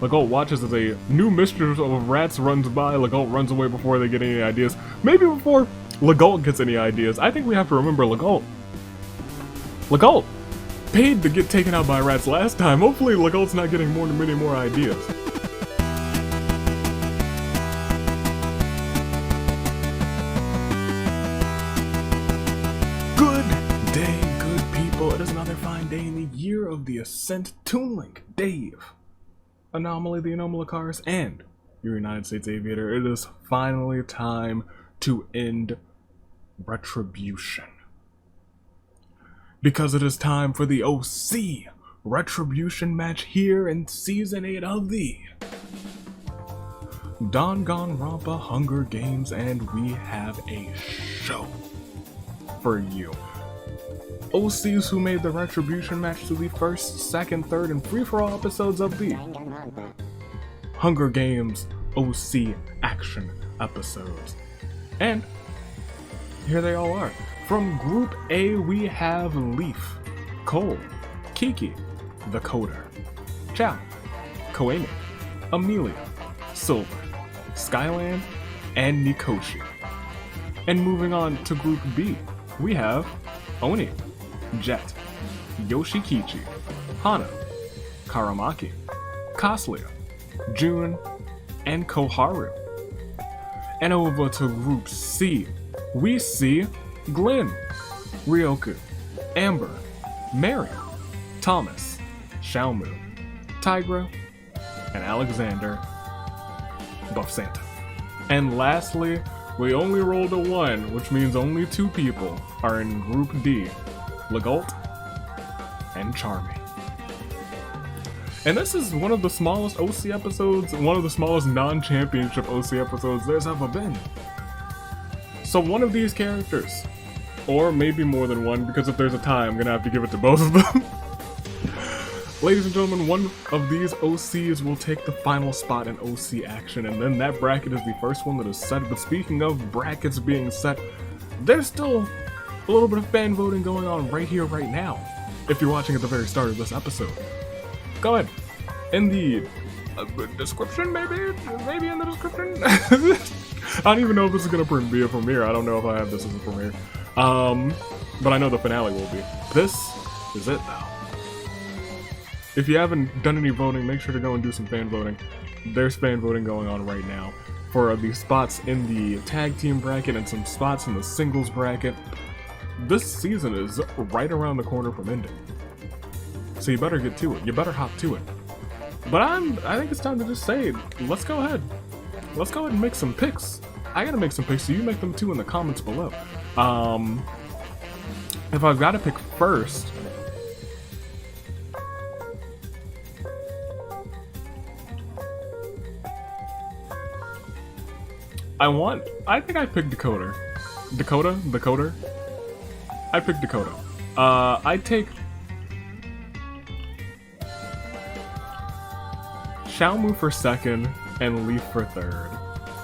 Legault watches as a new mistress of rats runs by. Legault runs away before they get any ideas. Maybe before Legault gets any ideas. I think we have to remember Legault. Legault paid to get taken out by rats last time. Hopefully Legault's not getting many more ideas. Good day, good people. It is another fine day in the year of the Ascent. Toon Link, Dave, Anomaly, the Anomalacars, and your United States Aviator. It is finally time to end Retribution. Because it is time for the OC Retribution match here in Season 8 of the Danganronpa Hunger Games, and we have a show for you. OCs who made the Retribution match to the first, second, third, and free-for-all episodes of the Hunger Games OC action episodes. And here they all are. From Group A, we have Leaf, Cole, Kiki, the Coder, Chow, Koemi, Amelia, Silver, Skyland, and Nikoshi. And moving on to Group B, we have Oni, Jet, Yoshikichi, Hana, Karamaki, Kaslia, Jun, and Koharu. And over to Group C, we see Glenn, Ryoku, Amber, Mary, Thomas, Xiaomu, Tigra, and Alexander, Buff Santa. And lastly, we only rolled a 1, which means only 2 people are in Group D, Legault and Charmy. And this is one of the smallest OC episodes, one of the smallest non-championship OC episodes there's ever been. So one of these characters, or maybe more than one, because if there's a tie, I'm gonna have to give it to both of them. Ladies and gentlemen, one of these OCs will take the final spot in OC action, and then that bracket is the first one that is set. But speaking of brackets being set, there's still a little bit of fan voting going on right here, right now. If you're watching at the very start of this episode, go ahead. In the description, maybe in the description? I don't even know if this is gonna be a premiere. I don't know if I have this as a premiere. But I know the finale will be. This is it though. If you haven't done any voting, make sure to go and do some fan voting. There's fan voting going on right now for the spots in the tag team bracket and some spots in the singles bracket. This season is right around the corner from ending, so you better get to it. You better hop to it. But I think it's time to just say, let's go ahead. Let's go ahead and make some picks. I gotta make some picks, so you make them too in the comments below. If I've got to pick first, I think I picked Dakota. Dakota? I picked Dakota. I take Xiaomu for second and Leaf for third.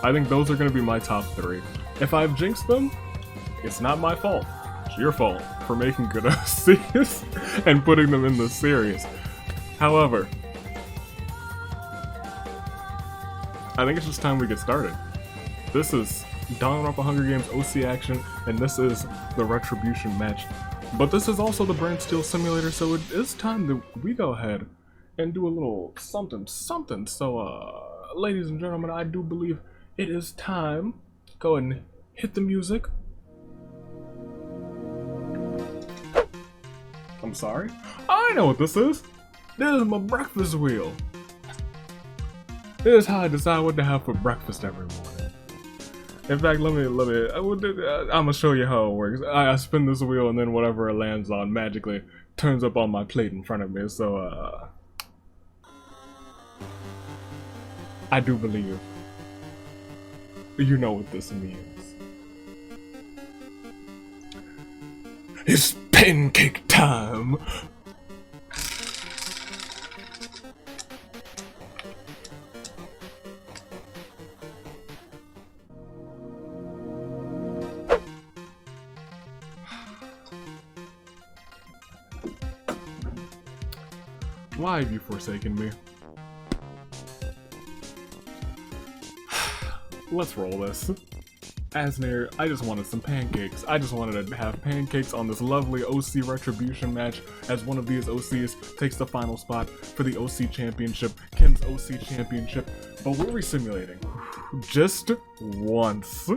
I think those are going to be my top 3. If I've jinxed them, it's not my fault. It's your fault for making good OCs and putting them in the series. However, I think it's just time we get started. This is Danganronpa Hunger Games OC action, and this is the Retribution match. But this is also the Brain Steel Simulator, so it is time that we go ahead and do a little something. So, ladies and gentlemen, I do believe it is time. Go ahead and hit the music. I'm sorry. I know what this is. This is my breakfast wheel. This is how I decide what to have for breakfast every morning. In fact, let me. I'm gonna show you how it works. I spin this wheel, and then whatever it lands on magically turns up on my plate in front of me. So, I do believe you know what this means. It's pancake time! Why have you forsaken me? let's roll this. Asner, I just wanted some pancakes. I just wanted to have pancakes on this lovely OC Retribution match as one of these OCs takes the final spot for the OC Championship, Ken's OC Championship. But we're resimulating just once.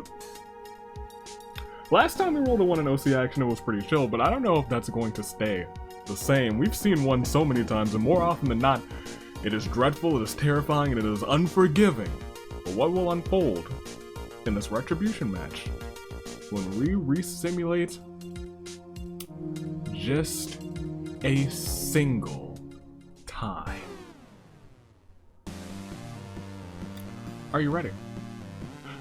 Last time we rolled a 1 in OC action, it was pretty chill, but I don't know if that's going to stay the same. We've seen one so many times, and more often than not, it is dreadful, it is terrifying, and it is unforgiving. But what will unfold in this Retribution match when we resimulate just a single time? Are you ready?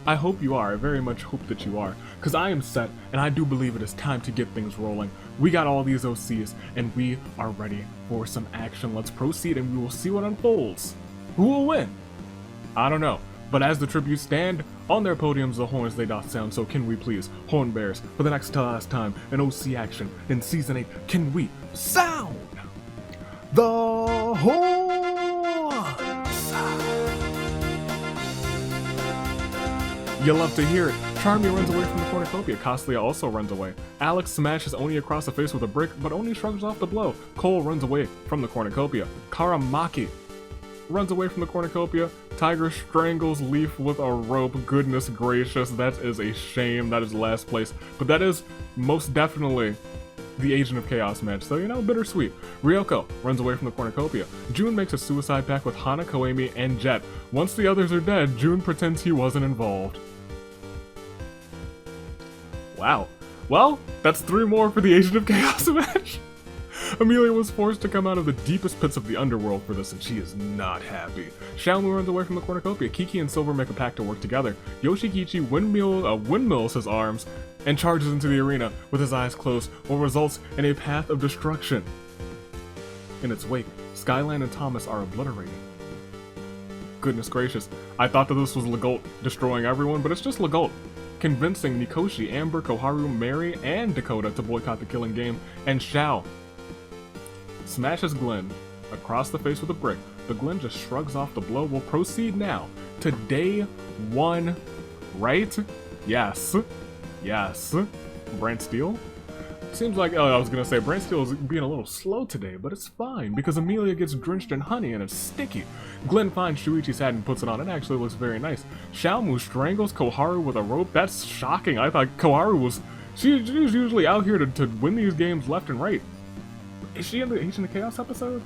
I hope you are. I very much hope that you are, because I am set, and I do believe it is time to get things rolling. We got all these OCs, and we are ready for some action. Let's proceed, and we will see what unfolds. Who will win? I don't know. But as the tributes stand on their podiums, the horns they doth sound. So can we please, horn bearers, for the next to last time in OC action in Season 8, can we sound the horns? You love to hear it. Charmy runs away from the cornucopia. Costlia also runs away. Alex smashes Oni across the face with a brick, but Oni shrugs off the blow. Cole runs away from the cornucopia. Karamaki runs away from the cornucopia. Tiger strangles Leaf with a rope. Goodness gracious, that is a shame. That is last place. But that is most definitely the Agent of Chaos match, so you know, bittersweet. Ryoko runs away from the cornucopia. June makes a suicide pact with Hana, Koemi, and Jet. Once the others are dead, June pretends he wasn't involved. Wow. Well, that's 3 more for the Agent of Chaos match. Amelia was forced to come out of the deepest pits of the underworld for this, and she is not happy. Xiaomu runs away from the cornucopia. Kiki and Silver make a pact to work together. Yoshikichi windmills his arms and charges into the arena with his eyes closed, what results in a path of destruction. In its wake, Skyland and Thomas are obliterated. Goodness gracious, I thought that this was Legault destroying everyone, but it's just Legault convincing Nikoshi, Amber, Koharu, Mary, and Dakota to boycott the killing game, and Xiao smashes Glenn across the face with a brick, but Glenn just shrugs off the blow. We'll proceed now to day 1, right? Yes. Yes. Brant Steele? Seems like, I was gonna say, Brant Steele is being a little slow today, but it's fine, because Amelia gets drenched in honey and it's sticky. Glenn finds Shuichi's hat and puts it on. It actually looks very nice. Xiaomu strangles Koharu with a rope. That's shocking. I thought Koharu was... She's usually out here to win these games left and right. Is she in the Agent of Chaos episode?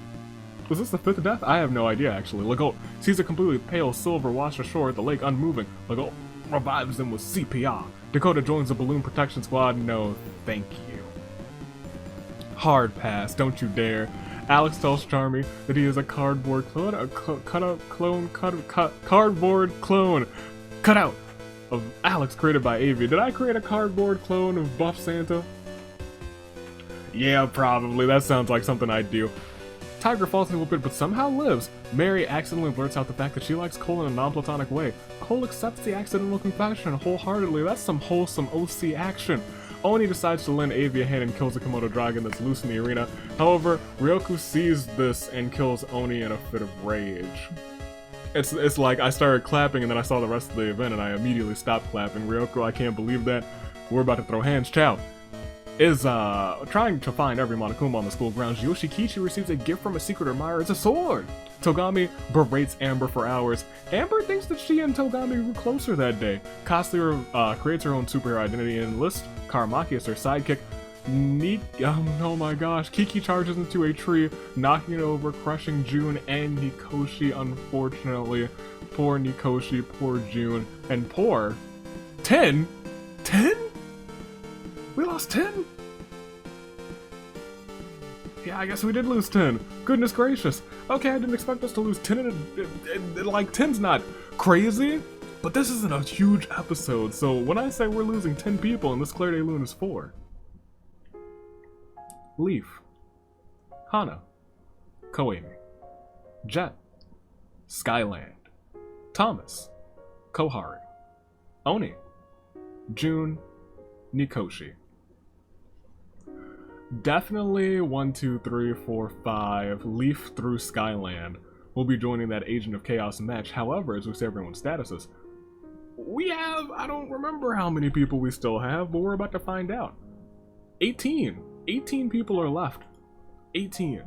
Was this the 5th death? I have no idea, actually. Legault sees a completely pale Silver washed ashore at the lake unmoving. Legault revives them with CPR. Dakota joins the balloon protection squad. No, thank you. Hard pass, don't you dare. Alex tells Charmy that he is a cardboard clone, cardboard clone cutout of Alex created by Avi. Did I create a cardboard clone of Buff Santa? Yeah, probably. That sounds like something I'd do. Tiger falls into a pit but somehow lives. Mary accidentally blurts out the fact that she likes Cole in a non-platonic way. Cole accepts the accidental confession wholeheartedly. That's some wholesome OC action. Oni decides to lend Avi a hand and kills the Komodo dragon that's loose in the arena. However, Ryoku sees this and kills Oni in a fit of rage. It's like I started clapping and then I saw the rest of the event and I immediately stopped clapping. Ryoku, I can't believe that. We're about to throw hands. Chow is trying to find every Monokuma on the school grounds. Yoshikichi receives a gift from a secret admirer. It's a sword! Togami berates Amber for hours. Amber thinks that she and Togami grew closer that day. Costly creates her own superhero identity and enlists Karamaki as her sidekick. Oh my gosh. Kiki charges into a tree, knocking it over, crushing June and Nikoshi, unfortunately. Poor Nikoshi, poor June, and poor... 10? 10? We lost 10? Yeah, I guess we did lose 10. Goodness gracious. Okay, I didn't expect us to lose 10 like, 10's not crazy, but this isn't a huge episode, so when I say we're losing 10 people and this Claire de Lune is 4. Leaf. Hana. Koemi. Jet. Skyland. Thomas. Koharu. Oni. June. Nikoshi. Definitely 1, 2, 3, 4, 5, Leaf through Skyland will be joining that Agent of Chaos match. However, as we see everyone's statuses, we have, I don't remember how many people we still have, but we're about to find out. 18. 18 people are left. 18.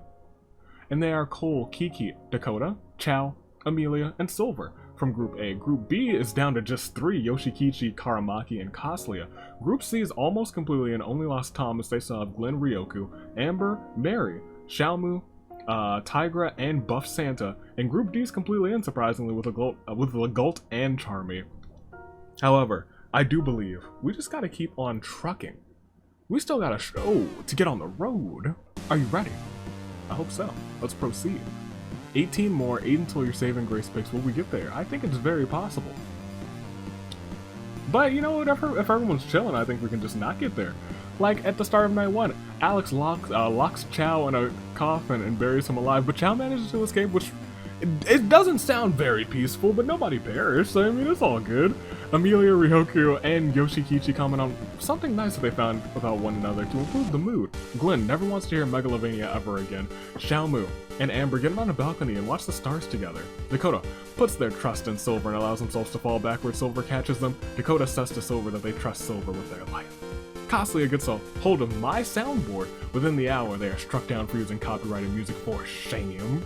And they are Cole, Kiki, Dakota, Chow, Amelia, and Silver from Group A. Group B is down to just 3, Yoshikichi, Karamaki, and Kasuya. Group C is almost completely and only lost Tom as they still have Glenn, Ryoku, Amber, Mary, Xiaomu, Tigra, and Buff Santa. And Group D is completely in, surprisingly, with Legault and Charmy. However, I do believe we just gotta keep on trucking. We still got a show to get on the road. Are you ready? I hope so. Let's proceed. 18 more, 8 until your saving grace picks. Will we get there? I think it's very possible. But you know what, if everyone's chilling, I think we can just not get there. Like at the start of night 1, Alex locks Chow in a coffin and buries him alive, but Chow manages to escape, which it doesn't sound very peaceful, but nobody perished, so I mean, it's all good. Amelia, Ryoku, and Yoshikichi comment on something nice that they found about one another to improve the mood. Glenn never wants to hear Megalovania ever again. Xiaomu and Amber get on a balcony and watch the stars together. Dakota puts their trust in Silver and allows themselves to fall backward. Silver catches them. Dakota says to Silver that they trust Silver with their life. Kasuya gets a hold of my soundboard. Within the hour, they are struck down for using copyrighted music for shame.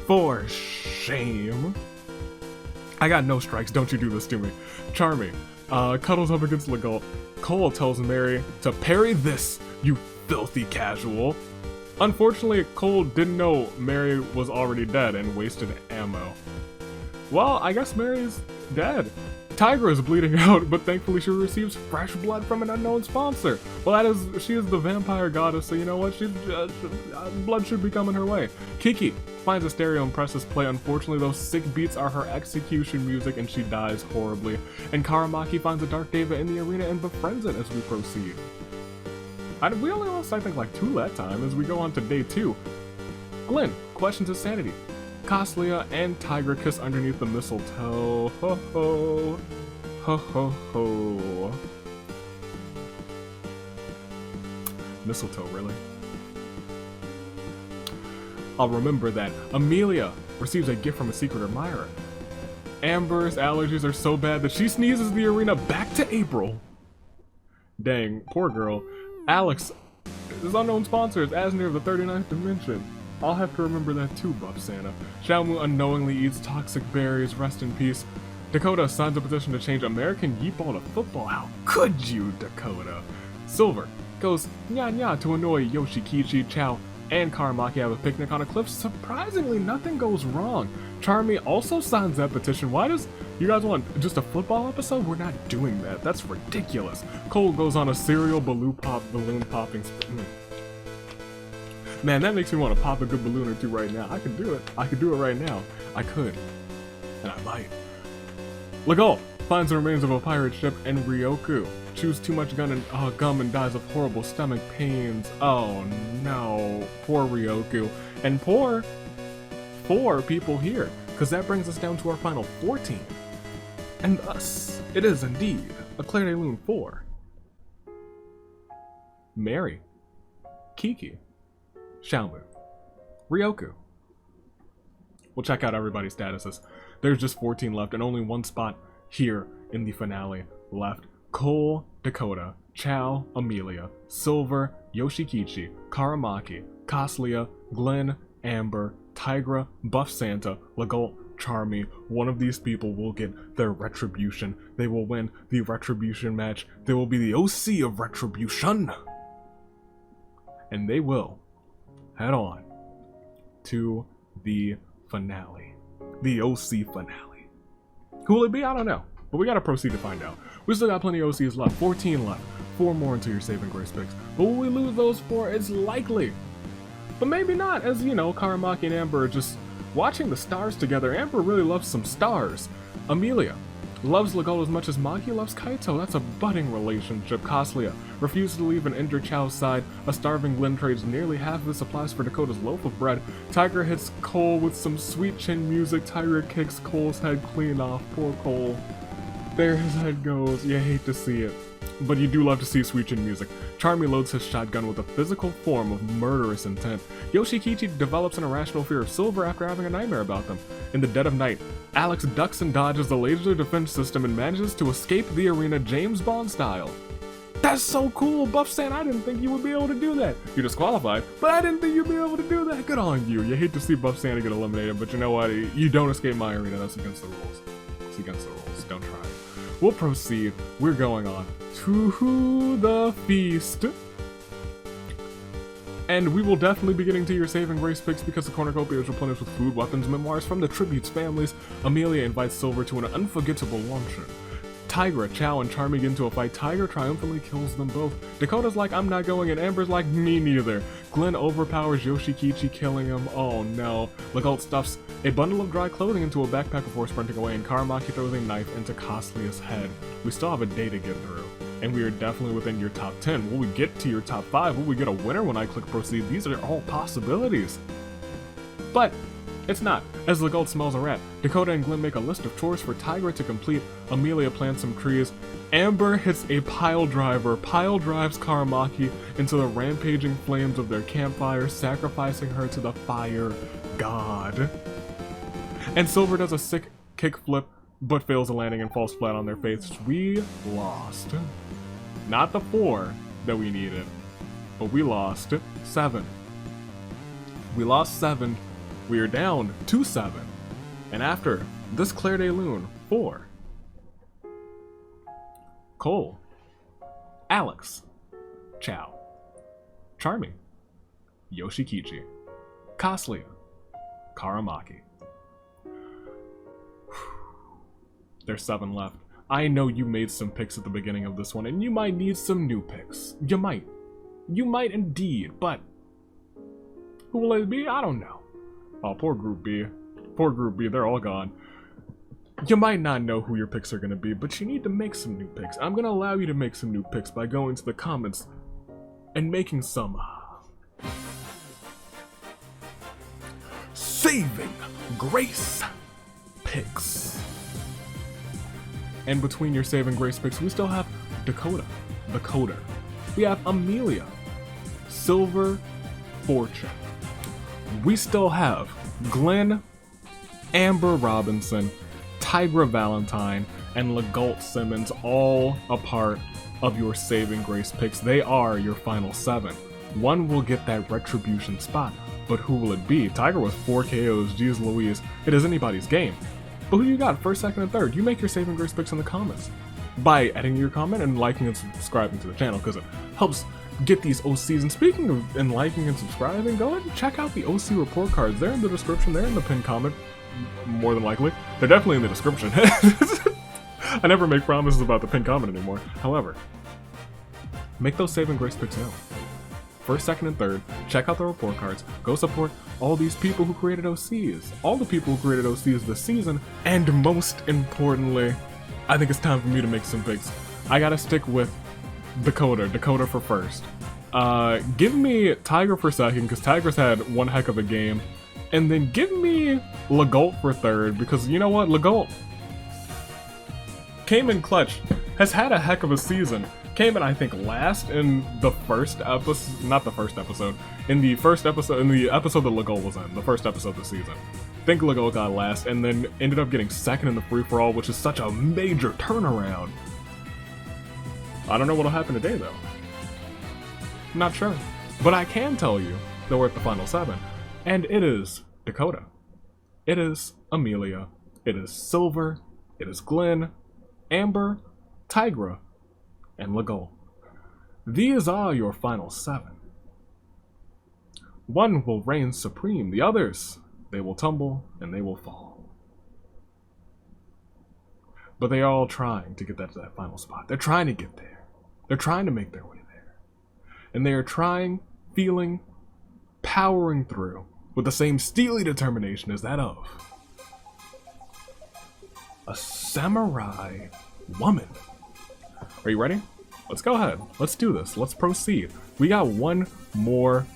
For shame. I got no strikes, don't you do this to me. Charmy cuddles up against Legault. Cole tells Mary to parry this, you filthy casual. Unfortunately, Cole didn't know Mary was already dead and wasted ammo. Well, I guess Mary's dead. Tigra is bleeding out, but thankfully she receives fresh blood from an unknown sponsor. Well, she is the vampire goddess, so you know what? Blood should be coming her way. Kiki finds a stereo and presses play. Unfortunately, those sick beats are her execution music, and she dies horribly. And Karamaki finds a Dark Deva in the arena and befriends it as we proceed. We only lost, I think, like 2 that time as we go on to day 2. Glenn questions his sanity. Kasuya and Tigra kiss underneath the mistletoe. Ho ho. Ho ho ho. Mistletoe, really? I'll remember that. Amelia receives a gift from a secret admirer. Amber's allergies are so bad that she sneezes the arena back to April. Dang, poor girl. Alex, his unknown sponsor is Asnir of the 39th dimension. I'll have to remember that too, Buff Santa. Xiaomu unknowingly eats toxic berries, rest in peace. Dakota signs a petition to change American Yeetball to football. How could you, Dakota? Silver goes nya to annoy Yoshikichi, Chow, and Karamaki have a picnic on a cliff. Surprisingly, nothing goes wrong. Charmy also signs that petition. Why does you guys want just a football episode? We're not doing that. That's ridiculous. Cole goes on a serial balloon popping spree. Man, that makes me want to pop a good balloon or two right now. I could do it. I could do it right now. I could. And I might. Legault finds the remains of a pirate ship, and Ryoku chews too much gum and dies of horrible stomach pains. Oh no. Poor Ryoku. And poor 4 people here, because that brings us down to our final 14. And thus, it is indeed a Claire de Lune 4. Mary. Kiki. Xiaomu. Ryoku. We'll check out everybody's statuses. There's just 14 left and only 1 spot here in the finale left. Cole, Dakota, Chow, Amelia, Silver, Yoshikichi, Karamaki, Kasuya, Glenn, Amber, Tigra, Buff Santa, Legault, Charmy. One of these people will get their retribution. They will win the retribution match. They will be the OC of retribution. And they will head on to the finale. The OC finale. Who will it be? I don't know. But we gotta proceed to find out. We still got plenty of OCs left. 14 left. 4 more until your saving grace picks. But will we lose those 4? It's likely. But maybe not, as you know, Karamaki and Amber are just watching the stars together. Amber really loves some stars. Amelia loves Legault as much as Maki loves Kaito. That's a budding relationship. Kasuya refuses to leave and enter Chow's side. A starving Glenn trades nearly half of his supplies for Dakota's loaf of bread. Tigra hits Cole with some sweet chin music. Tigra kicks Cole's head clean off. Poor Cole. There his head goes. You hate to see it. But you do love to see sweet chin music. Charmy loads his shotgun with a physical form of murderous intent. Yoshikichi develops an irrational fear of Silver after having a nightmare about them. In the dead of night, Alex ducks and dodges the laser defense system and manages to escape the arena James Bond style. That's so cool, Buff saying I didn't think you would be able to do that. You're disqualified, but I didn't think you'd be able to do that. Good on you. You hate to see Buff Santa get eliminated, but you know what? You don't escape my arena. That's against the rules. It's against the rules. Don't try it. We'll proceed. We're going on to the feast. And we will definitely be getting to your saving grace picks because the cornucopia is replenished with food, weapons, memoirs from the tributes families. Amelia invites Silver to an unforgettable luncheon. Tigra, Chow, and Charming get into a fight. Tiger triumphantly kills them both. Dakota's like, I'm not going, and Amber's like, me neither. Glenn overpowers Yoshikichi, killing him. Oh no. Legault stuffs a bundle of dry clothing into a backpack before sprinting away, and Karamaki throws a knife into Costlia's head. We still have a day to get through, and we are definitely within your top 10. Will we get to your top 5? Will we get a winner when I click proceed? These are all possibilities. But it's not, as Legault smells a rat. Dakota and Glenn make a list of chores for Tigra to complete. Amelia plants some trees. Amber hits a pile driver. Pile drives Karamaki into the rampaging flames of their campfire, sacrificing her to the fire god. And Silver does a sick kickflip, but fails a landing and falls flat on their face. We lost. Not the 4 that we needed, but we lost 7. We lost 7. We are down to 7. And after this Claire de Lune, 4. Cole. Alex. Chow. Charming. Yoshikichi. Costlia. Karamaki. There's 7 left. I know you made some picks at the beginning of this one, and you might need some new picks. You might. You might indeed, but who will it be? I don't know. Oh, poor Group B. Poor Group B, they're all gone. You might not know who your picks are going to be, but you need to make some new picks. I'm going to allow you to make some new picks by going to the comments and making some saving grace picks. And between your saving grace picks, we still have Dakota, the Coder. We have Amelia, Silver, Fortune. We still have Glenn, Amber Robinson, Tigra Valentine, and Legault Simmons, all a part of your saving grace picks. They are your final 7. One will get that retribution spot, but who will it be? Tiger with 4 KOs, geez Louise, it is anybody's game. But who you got, first, second, and third? You make your saving grace picks in the comments by adding your comment and liking and subscribing to the channel, because it helps get these OCs. And speaking of and liking and subscribing, go ahead and check out the OC report cards. They're in the description. They're in the pinned comment, more than likely. They're definitely in the description. I never make promises about the pinned comment anymore. However, make those saving grace picks now. First, second, and third. Check out the report cards. Go support all these people who created OCs. All the people who created OCs this season. And most importantly, I think it's time for me to make some picks. I gotta stick with Dakota for first. Give me Tiger for second, because Tiger's had one heck of a game. And then give me Legault for third, because you know what? Legault came in clutch, has had a heck of a season. Came in, I think, last in the first episode, not the first episode, in the first episode, in the episode that Legault was in, the first episode of the season. I think Legault got last, and then ended up getting second in the free-for-all, which is such a major turnaround. I don't know what'll happen today, though. Not sure. But I can tell you that we're at the final 7, and it is Dakota. It is Amelia. It is Silver. It is Glenn, Amber, Tigra, and Legault. These are your final 7. One will reign supreme. The others, they will tumble and they will fall. But they are all trying to get to that final spot. They're trying to get there. They're trying to make their way there. And they are trying, feeling, powering through with the same steely determination as that of a samurai woman. Are you ready? Let's go ahead. Let's do this. Let's proceed. We got one more,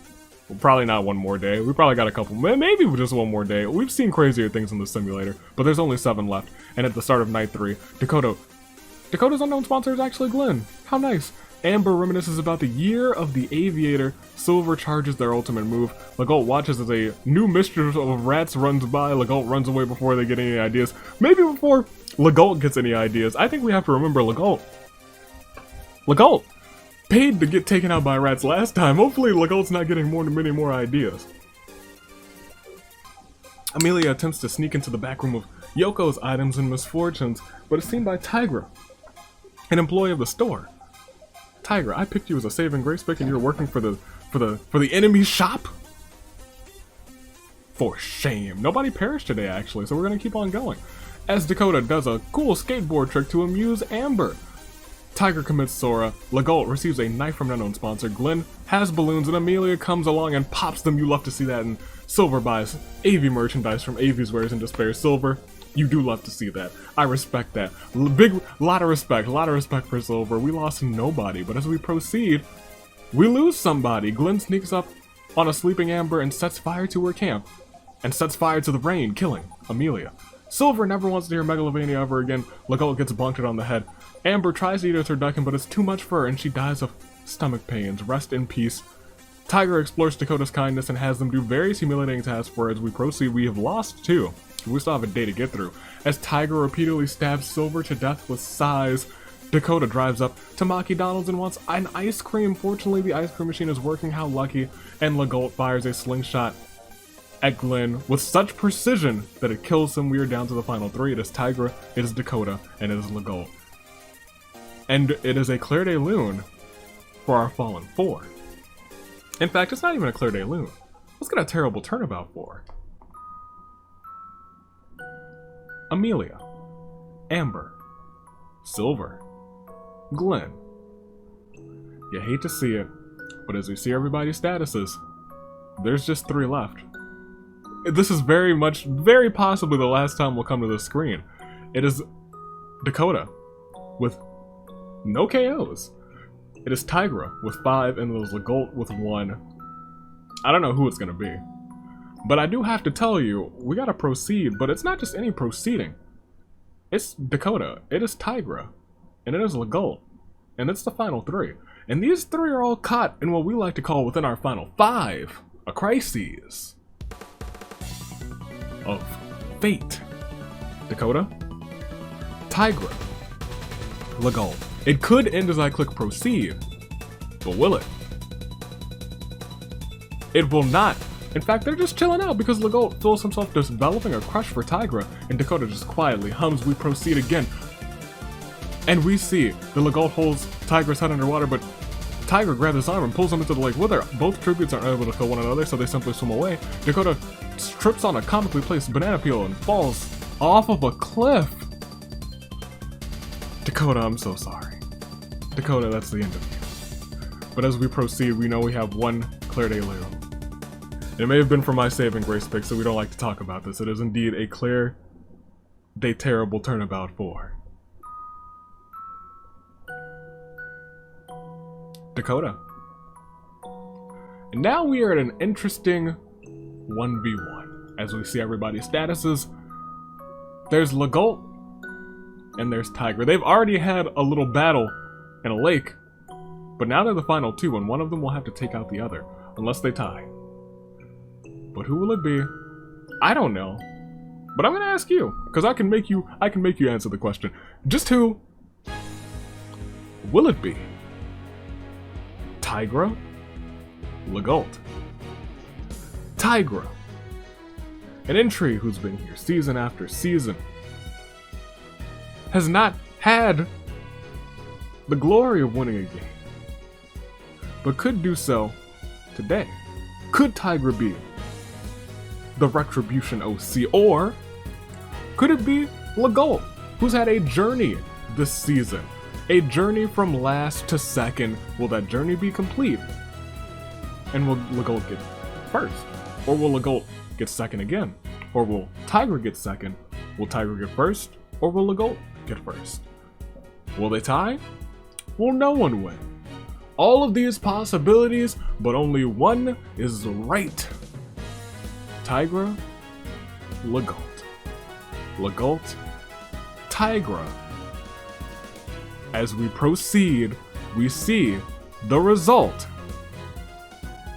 well, probably not one more day. We probably got a couple, maybe just one more day. We've seen crazier things in the simulator, but there's only 7 left. And at the start of night 3, Dakota's unknown sponsor is actually Glenn. How nice. Amber reminisces about the year of the Aviator. Silver charges their ultimate move. Legault watches as a new mistress of rats runs by. Legault runs away before they get any ideas. Maybe before Legault gets any ideas. I think we have to remember Legault paid to get taken out by rats last time. Hopefully Legault's not getting many more ideas. Amelia attempts to sneak into the back room of Yoko's items and misfortunes, but is seen by Tigra, an employee of the store. Tigra, I picked you as a saving grace pick and you're working for the enemy shop? For shame. Nobody perished today, actually, so we're gonna keep on going. As Dakota does a cool skateboard trick to amuse Amber. Tiger commits Sora. Legault receives a knife from an unknown sponsor. Glenn has balloons and Amelia comes along and pops them. You love to see that. And Silver buys AV merchandise from AV's Wares and Despair. Silver, you do love to see that. I respect that. Lot of respect for Silver. We lost nobody, but as we proceed, we lose somebody. Glenn sneaks up on a sleeping Amber and sets fire to her camp. And sets fire to the rain, killing Amelia. Silver never wants to hear Megalovania ever again. Legault gets bunkered on the head. Amber tries to eat her turducken, but it's too much for her and she dies of stomach pains. Rest in peace. Tiger explores Dakota's kindness and has them do various humiliating tasks for her. As we proceed, we have lost two. We still have a day to get through. As Tiger repeatedly stabs Silver to death with sighs, Dakota drives up to Maki Donald's and wants an ice cream. Fortunately, the ice cream machine is working. How lucky. And Legault fires a slingshot at Glenn with such precision that it kills him. We are down to the final three. It is Tigra, it is Dakota, and it is Legault. And it is a Claire de Lune for our fallen four. In fact, it's not even a Claire de Lune. Let's get a terrible turnabout for Amelia, Amber, Silver, Glenn. You hate to see it, but as we see everybody's statuses, there's just 3 left. This is very possibly the last time we'll come to the screen. It is Dakota with no KOs. It is Tigra with 5, and it is Legault with 1. I don't know who it's gonna be. But I do have to tell you, we gotta proceed, but it's not just any proceeding. It's Dakota, it is Tigra, and it is Legault. And it's the final 3. And these 3 are all caught in what we like to call within our final 5, a crisis of fate. Dakota, Tigra, Legault. It could end as I click proceed, but will it? It will not. In fact, they're just chilling out because Legault feels himself developing a crush for Tigra, and Dakota just quietly hums. We proceed again. And we see that Legault holds Tigra's head underwater, but Tigra grabs his arm and pulls him into the lake with her. Both tributes are unable to kill one another, so they simply swim away. Dakota trips on a comically placed banana peel and falls off of a cliff. Dakota, I'm so sorry. Dakota, that's the end of you. But as we proceed, we know we have 1 Claire de Lune. It may have been for my saving grace pick, so we don't like to talk about this. It is indeed a Claire de terrible turnabout for Dakota. And now we are at an interesting 1v1. As we see everybody's statuses, there's Legault and there's Tigra. They've already had a little battle in a lake, but now they're the final 2, and one of them will have to take out the other, unless they tie. But who will it be? I don't know. But I'm gonna ask you, because I can make you answer the question. Just who will it be? Tigra? Legault? Tigra. An entry who's been here season after season. Has not had the glory of winning a game, but could do so today. Could Tigra be the Retribution OC, or could it be Legault, who's had a journey this season? A journey from last to second. Will that journey be complete? And will Legault get first? Or will Legault get second again? Or will Tigra get second? Will Tigra get first? Or will Legault get first? Will they tie? Will no one win? All of these possibilities, but only one is right. Tigra, Legault. Legault, Tigra. As we proceed we see the result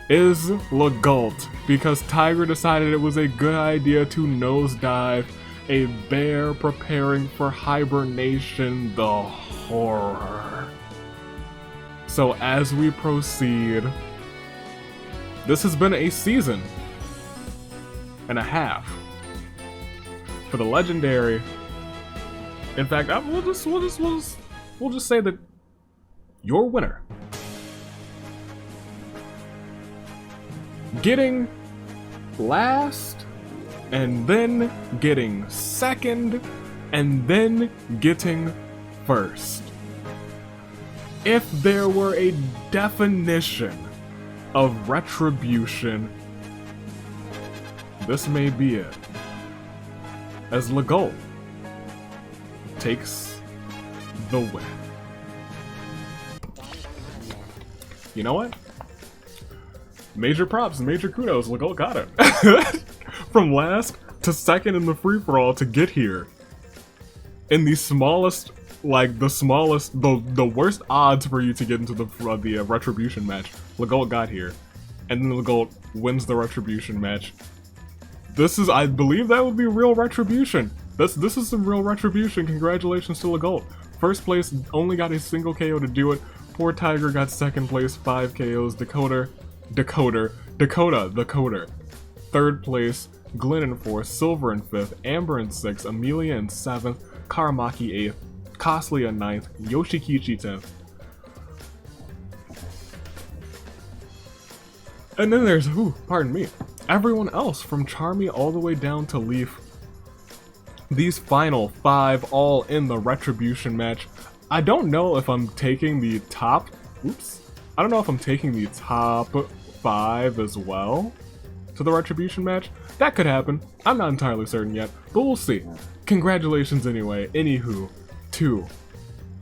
is Legault, because Tiger decided it was a good idea to nosedive a bear preparing for hibernation, the horror. So as we proceed, this has been a season and a half for the legendary. In fact, we'll just say that your winner, getting last, and then getting second, and then getting first. If there were a definition of retribution, this may be it. As Legault takes the win. You know what? Major props, major kudos, Legault got it. From last to second in the free-for-all to get here. In the smallest, the worst odds for you to get into the Retribution match, Legault got here. And then Legault wins the Retribution match. I believe that would be real Retribution. This is some real Retribution. Congratulations to Legault. First place only got a single KO to do it. Poor Tiger got second place, 5 KOs. Dakota the Coder. Third place, Glenn in 4th, Silver in 5th, Amber in 6th, Amelia in 7th, Karamaki 8th, Costly in 9th, Yoshikichi 10th. And then there's, pardon me, everyone else from Charmy all the way down to Leaf. These final 5 all in the Retribution match. I don't know if I'm taking the top, I don't know if I'm taking the top 5 as well to the Retribution match. That could happen. I'm not entirely certain yet, but we'll see. Congratulations anyway, anywho, to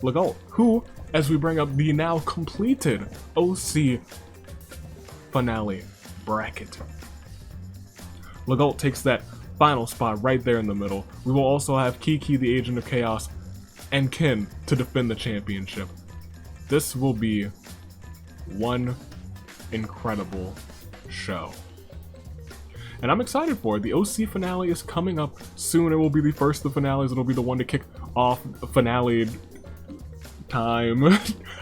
Legault, who, as we bring up the now completed OC finale bracket, Legault takes that final spot right there in the middle. We will also have Kiki, the Agent of Chaos, and Ken to defend the championship. This will be one incredible show. And I'm excited for it. The OC finale is coming up soon. It will be the first of the finales. It'll be the one to kick off finale time.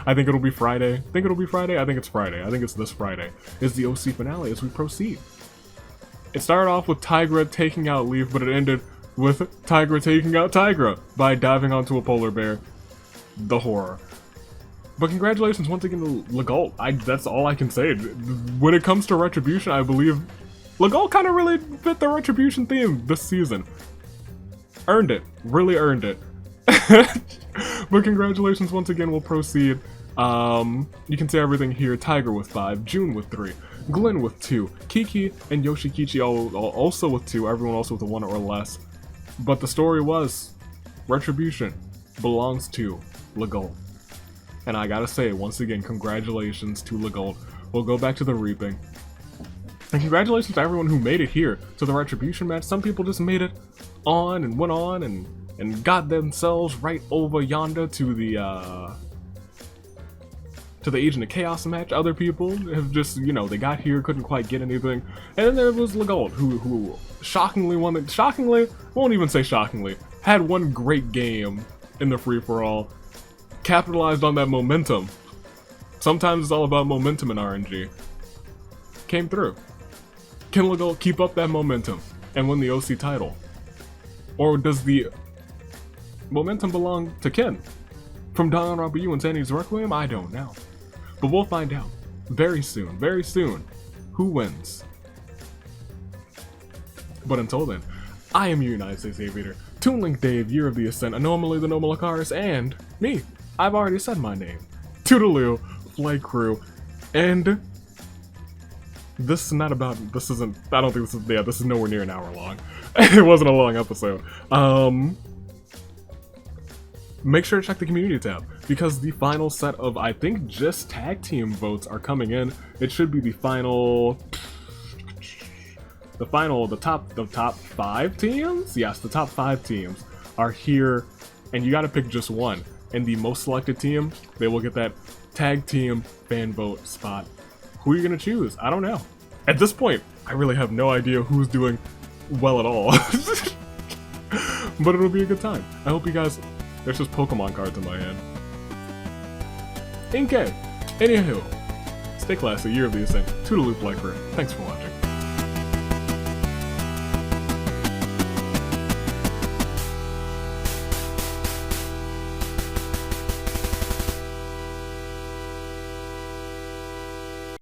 I think it'll be Friday. I think it's Friday. I think it's this Friday. Is the OC finale as we proceed. It started off with Tigra taking out Leaf, but it ended with Tigra taking out Tigra by diving onto a polar bear. The horror. But congratulations once again to Legault. That's all I can say. When it comes to Retribution, I believe Legault kind of really fit the Retribution theme this season. Earned it. Really earned it. But congratulations once again. We'll proceed. You can see everything here. Tiger with 5, June with 3, Glenn with 2, Kiki and Yoshikichi also with 2, everyone also with a 1 or less. But the story was, Retribution belongs to Legault. And I gotta say, once again, congratulations to Legault. We'll go back to the reaping. And congratulations to everyone who made it here to the Retribution match. Some people just made it on and went on and got themselves right over yonder to the Agent of Chaos match. Other people have just, they got here, couldn't quite get anything. And then there was Legault, who shockingly won't even say shockingly, had one great game in the free-for-all. Capitalized on that momentum. Sometimes it's all about momentum in RNG. Came through. Can Legault keep up that momentum and win the OC title? Or does the momentum belong to Ken? From Danganronpa U and Sandy's Requiem? I don't know. But we'll find out very soon, who wins. But until then, I am your United States Aviator, Toon Link Dave, Year of the Ascent, Anomaly the Noble Akaris, and me. I've already said my name. Toodaloo, Flight Crew, and this is nowhere near an hour long. It wasn't a long episode. Make sure to check the community tab, because the final set of, I think, just tag team votes are coming in. It should be the top 5 teams? Yes, the top 5 teams are here, and you gotta pick just one. and the most selected team, they will get that tag team fan vote spot. Who are you gonna choose? I don't know. At this point, I really have no idea who's doing well at all. But it'll be a good time. I hope you guys... There's just Pokemon cards in my hand. Okay. Anywho, stay classy, you're the Ascent. Toodaloo, Blackbird. Thanks for watching.